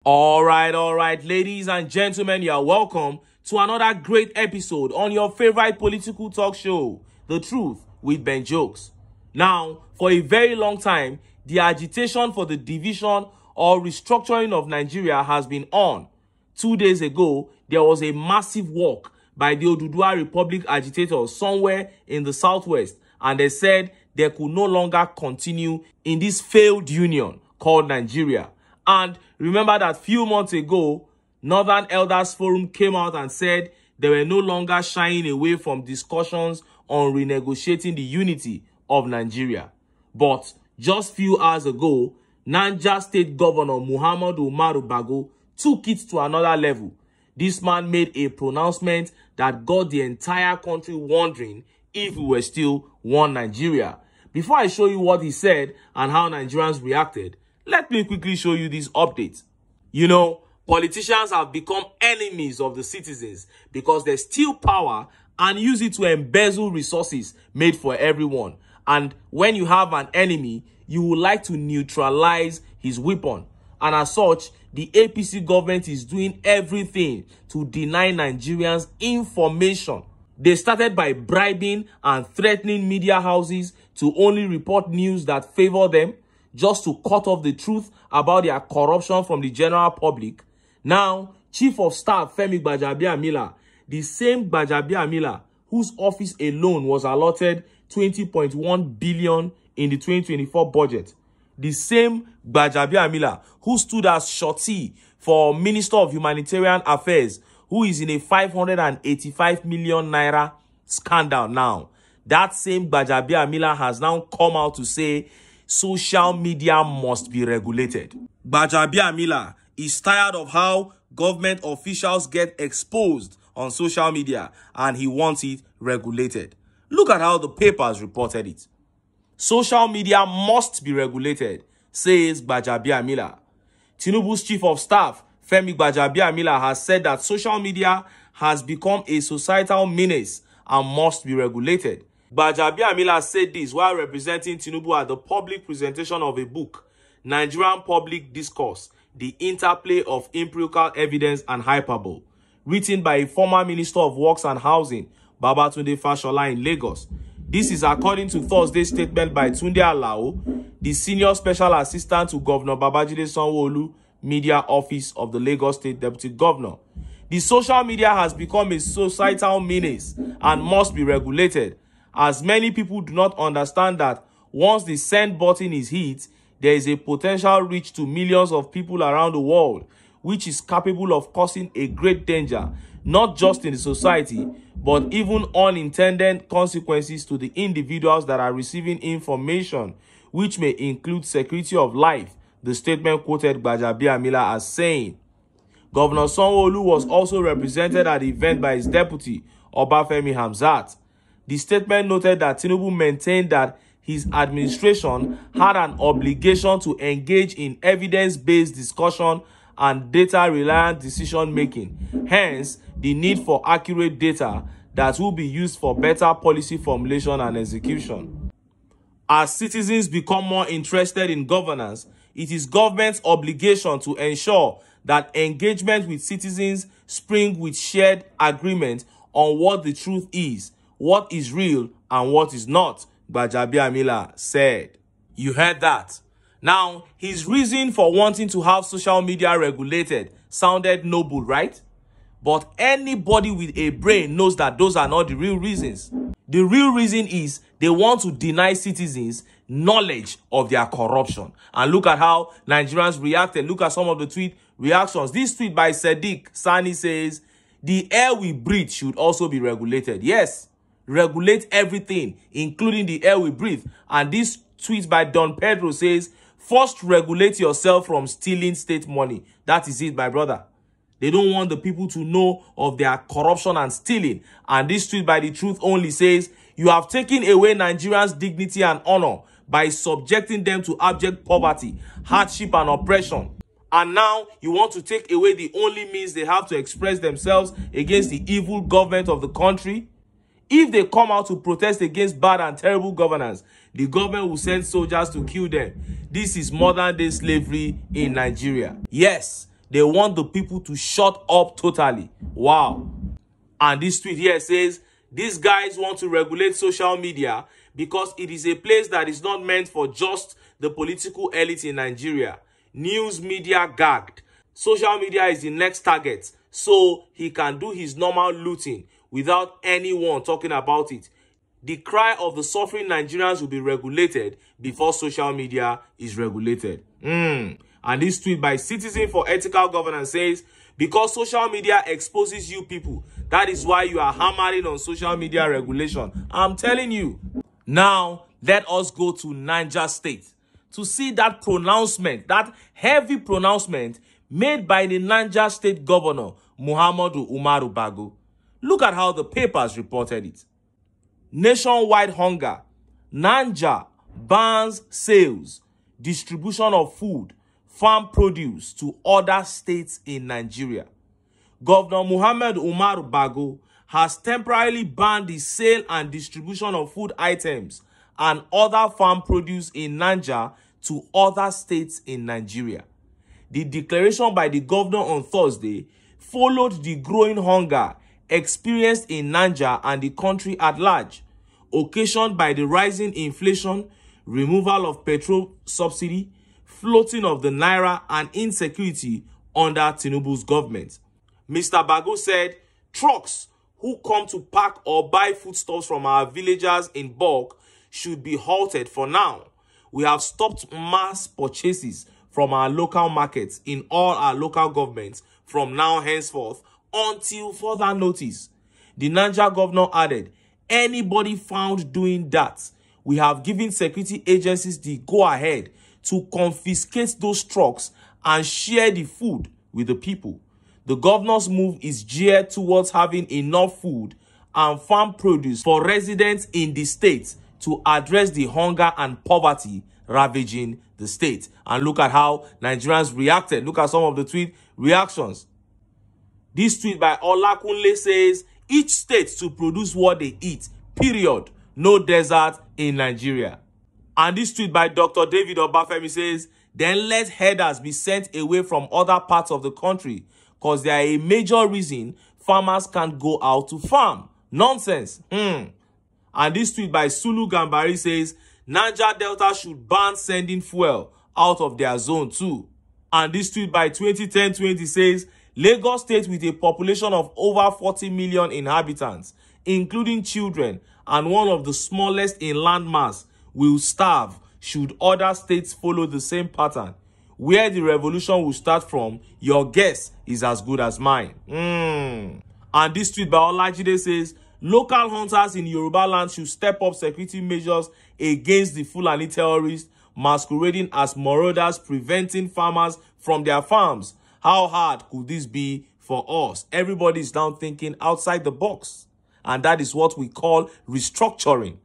All right, ladies and gentlemen, you are welcome to another great episode on your favorite political talk show, The Truth with Ben Jokes. Now, for a very long time, the agitation for the division or restructuring of Nigeria has been on. 2 days ago, there was a massive walk by the Oduduwa Republic agitators somewhere in the southwest, and they said they could no longer continue in this failed union called Nigeria. And remember that few months ago, Northern Elders Forum came out and said they were no longer shying away from discussions on renegotiating the unity of Nigeria. But just few hours ago, Niger State Governor Muhammadu Umaru Bago took it to another level. This man made a pronouncement that got the entire country wondering if we were still one Nigeria. Before I show you what he said and how Nigerians reacted, let me quickly show you this update. You know, politicians have become enemies of the citizens because they steal power and use it to embezzle resources made for everyone. And when you have an enemy, you would like to neutralize his weapon. And as such, the APC government is doing everything to deny Nigerians information. They started by bribing and threatening media houses to only report news that favor them, just to cut off the truth about their corruption from the general public. Now, Chief of Staff Femi GBAJABIAMILA, the same GBAJABIAMILA whose office alone was allotted 20.1 billion in the 2024 budget, the same GBAJABIAMILA who stood as shorty for Minister of Humanitarian Affairs, who is in a 585 million naira scandal now. That same GBAJABIAMILA has now come out to say social media must be regulated. GBAJABIAMILA is tired of how government officials get exposed on social media and he wants it regulated. Look at how the papers reported it. Social media must be regulated, says GBAJABIAMILA. TINUBU's Chief of Staff, Femi GBAJABIAMILA, has said that social media has become a societal menace and must be regulated. GBAJABIAMILA said this while representing TINUBU at the public presentation of a book, Nigerian Public Discourse, The Interplay of Empirical Evidence and Hyperbole, written by a former Minister of Works and Housing, Babatunde Fashola, in Lagos. This is according to Thursday's statement by Tunde Alao, the Senior Special Assistant to Governor Babajide Sanwo-Olu, Media Office of the Lagos State Deputy Governor. The social media has become a societal menace and must be regulated, as many people do not understand that once the send button is hit, there is a potential reach to millions of people around the world, which is capable of causing a great danger, not just in the society, but even unintended consequences to the individuals that are receiving information, which may include security of life, the statement quoted GBAJABIAMILA as saying. Governor Sanwo-Olu was also represented at the event by his deputy, Obafemi Hamzat. The statement noted that TINUBU maintained that his administration had an obligation to engage in evidence-based discussion and data-reliant decision-making, hence the need for accurate data that will be used for better policy formulation and execution. As citizens become more interested in governance, it is government's obligation to ensure that engagement with citizens spring with shared agreement on what the truth is, what is real and what is not, GBAJABIAMILA said. You heard that. Now, his reason for wanting to have social media regulated sounded noble, right? But anybody with a brain knows that those are not the real reasons. The real reason is they want to deny citizens knowledge of their corruption. And look at how Nigerians reacted. Look at some of the tweet reactions. This tweet by Sadiq Sani says, the air we breathe should also be regulated. Yes, regulate everything, including the air we breathe. And this tweet by Don Pedro says, first regulate yourself from stealing state money. That is it, my brother. They don't want the people to know of their corruption and stealing. And this tweet by The Truth Only says, you have taken away Nigerians' dignity and honor by subjecting them to abject poverty, hardship and oppression. And now you want to take away the only means they have to express themselves against the evil government of the country? If they come out to protest against bad and terrible governance, the government will send soldiers to kill them. This is modern day slavery in Nigeria. Yes, They want the people to shut up totally. Wow. And this tweet here says, these guys want to regulate social media because it is a place that is not meant for just the political elite in Nigeria. News media gagged. Social media is the next target, so he can do his normal looting without anyone talking about it. The cry of the suffering Nigerians will be regulated before social media is regulated. And this tweet by Citizen for Ethical Governance says, because social media exposes you people, that is why you are hammering on social media regulation. I'm telling you. Now, let us go to Niger State to see that pronouncement, that heavy pronouncement made by the Niger State Governor, Muhammadu Umaru Bago. Look at how the papers reported it. Nationwide hunger. Niger bans sales, distribution of food, farm produce to other states in Nigeria. Governor Muhammad Umar Bago has temporarily banned the sale and distribution of food items and other farm produce in Niger to other states in Nigeria. The declaration by the governor on Thursday followed the growing hunger experienced in Niger and the country at large, occasioned by the rising inflation, removal of petrol subsidy, floating of the naira, and insecurity under TINUBU's government. Mr. Bago said, trucks who come to pack or buy foodstuffs from our villagers in bulk should be halted for now. We have stopped mass purchases from our local markets in all our local governments from now henceforth until further notice. The Niger governor added, anybody found doing that, we have given security agencies the go-ahead to confiscate those trucks and share the food with the people. The governor's move is geared towards having enough food and farm produce for residents in the state to address the hunger and poverty ravaging the state. And look at how Nigerians reacted. Look at some of the tweet reactions. This tweet by Olakunle says, each state to produce what they eat, period. No desert in Nigeria. And this tweet by Dr. David Obafemi says, then let headers be sent away from other parts of the country because they are a major reason farmers can't go out to farm. Nonsense. And this tweet by Sulu Gambari says, Niger Delta should ban sending fuel out of their zone too. And this tweet by 2010-20 says, Lagos State with a population of over 40 million inhabitants, including children, and one of the smallest in landmass, will starve should other states follow the same pattern. Where the revolution will start from, your guess is as good as mine. And this tweet by Olajide says, local hunters in Yoruba land should step up security measures against the Fulani terrorists masquerading as marauders preventing farmers from their farms. How hard could this be for us? Everybody is now thinking outside the box. And that is what we call restructuring.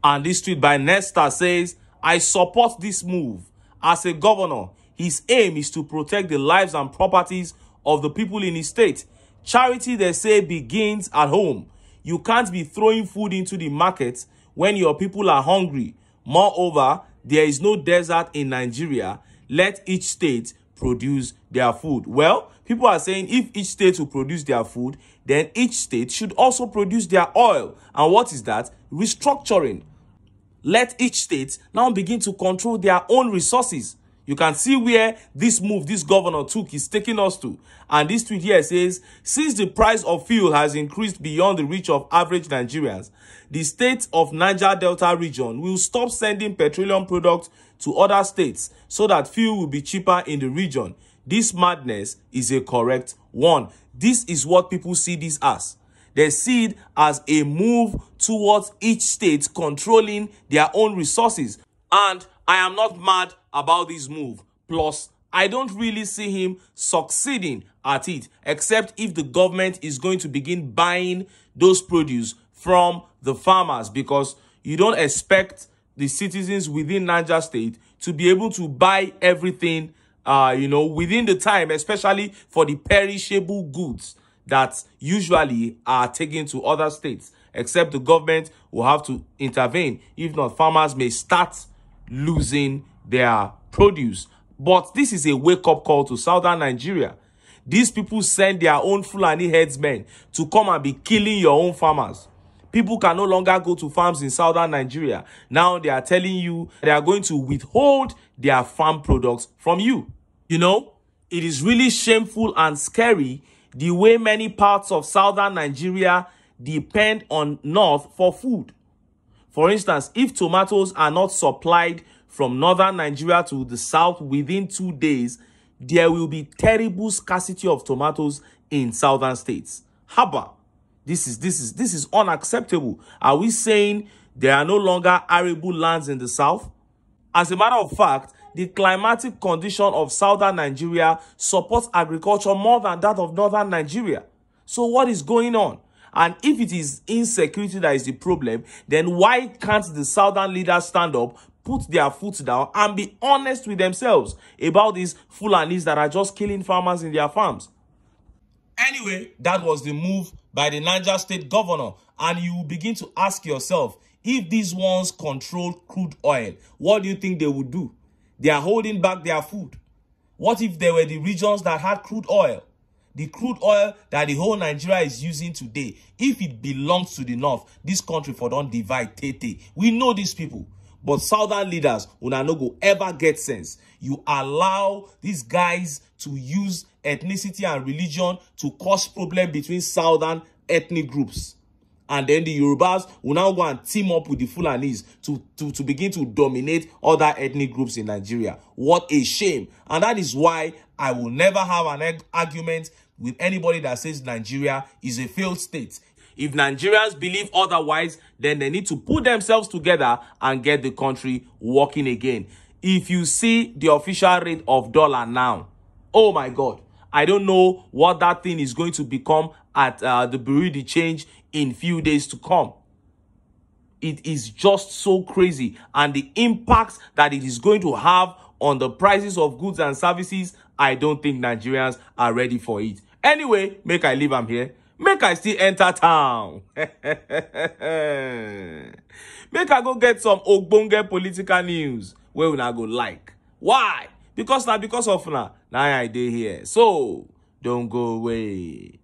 And this tweet by Nesta says, I support this move. As a governor, his aim is to protect the lives and properties of the people in his state. Charity, they say, begins at home. You can't be throwing food into the market when your people are hungry. Moreover, there is no desert in Nigeria. Let each state produce their food. Well, people are saying if each state will produce their food, then each state should also produce their oil. And what is that? Restructuring. Let each state now begin to control their own resources. You can see where this move this governor took is taking us to. And this tweet here says, since the price of fuel has increased beyond the reach of average Nigerians, the state of Niger Delta region will stop sending petroleum products to other states so that fuel will be cheaper in the region. This madness is a correct one. This is what people see this as. They see it as a move towards each state controlling their own resources. And I am not mad about this move. Plus, I don't really see him succeeding at it, except if the government is going to begin buying those produce from the farmers, because you don't expect the citizens within Niger State to be able to buy everything, within the time, especially for the perishable goods that usually are taken to other states, except the government will have to intervene. If not, farmers may start losing their produce. But this is a wake-up call to southern Nigeria. These people send their own Fulani headsmen to come and be killing your own farmers. People can no longer go to farms in southern Nigeria. Now they are telling you they are going to withhold their farm products from you. You know, it is really shameful and scary the way many parts of southern Nigeria depend on north for food. For instance, if tomatoes are not supplied from northern Nigeria to the south within 2 days, there will be terrible scarcity of tomatoes in southern states. Haba, this is unacceptable. Are we saying there are no longer arable lands in the south? As a matter of fact, the climatic condition of southern Nigeria supports agriculture more than that of northern Nigeria. So what is going on? And if it is insecurity that is the problem, then why can't the southern leaders stand up, put their foot down, and be honest with themselves about these Fulanis that are just killing farmers in their farms? Anyway, that was the move by the Niger State governor. And you will begin to ask yourself, if these ones control crude oil, what do you think they would do? They are holding back their food. What if they were the regions that had crude oil? The crude oil that the whole Nigeria is using today, if it belongs to the north, this country for don't divide tete. We know these people. But southern leaders will not go ever get sense. You allow these guys to use ethnicity and religion to cause problem between southern ethnic groups. And then the Yorubas will now go and team up with the Fulanis to begin to dominate other ethnic groups in Nigeria. What a shame. And that is why I will never have an argument with anybody that says Nigeria is a failed state. If Nigerians believe otherwise, then they need to put themselves together and get the country working again. If you see the official rate of dollar now, oh my God, I don't know what that thing is going to become at the Bureau de Change in few days to come. It is just so crazy. And the impact that it is going to have on the prices of goods and services, I don't think Nigerians are ready for it. Anyway, make I leave am here. Make I still enter town. Make I go get some ogbonge political news where we not go like. Why? Because of now I dey here. So don't go away.